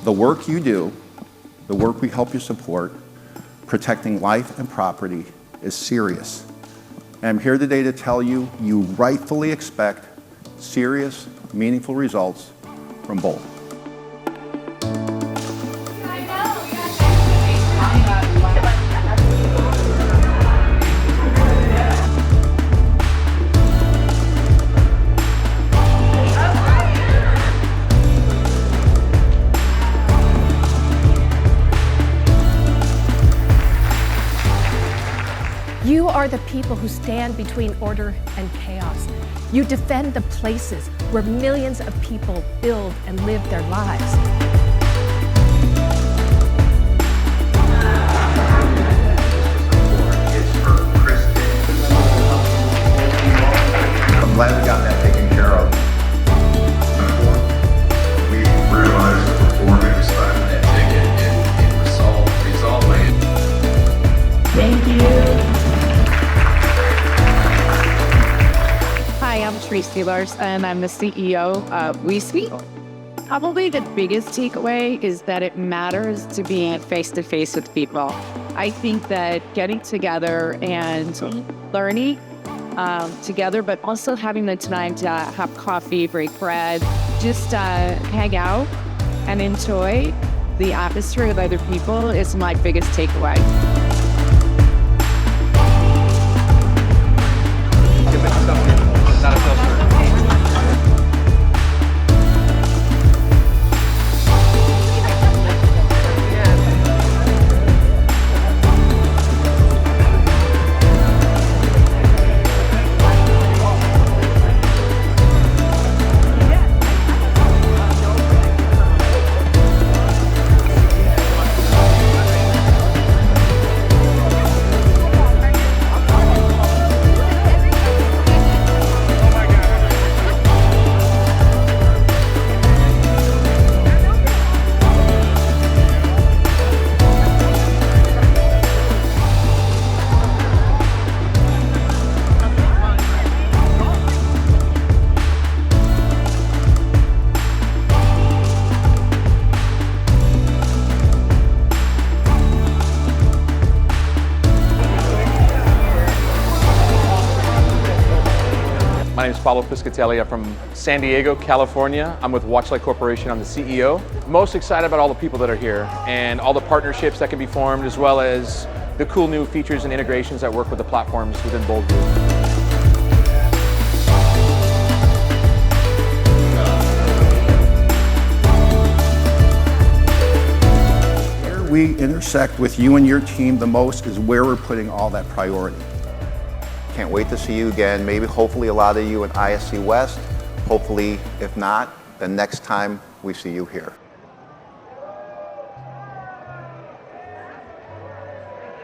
The work you do, the work we help you support, protecting life and property is serious. And I'm here today to tell you, you rightfully expect serious, meaningful results from both. You are the people who stand between order and chaos. You defend the places where millions of people build and live their lives. I'm glad we got that taken care of. We realized the performance on that ticket and resolved my. Thank you. Hi, I'm Tracy Larson, and I'm the CEO of WeSpeak. Probably the biggest takeaway is that it matters to be face-to-face with people. I think that getting together and learning together, but also having the time to have coffee, break bread, just hang out and enjoy the atmosphere with other people is my biggest takeaway. My name is Pablo Piscatelli. I'm from San Diego, California. I'm with Watchlight Corporation. I'm the CEO. Most excited about all the people that are here and all the partnerships that can be formed, as well as the cool new features and integrations that work with the platforms within Bold Group. Where we intersect with you and your team the most is where we're putting all that priority. Can't wait to see you again. Maybe, hopefully, a lot of you in ISC West. Hopefully, if not, the next time we see you here.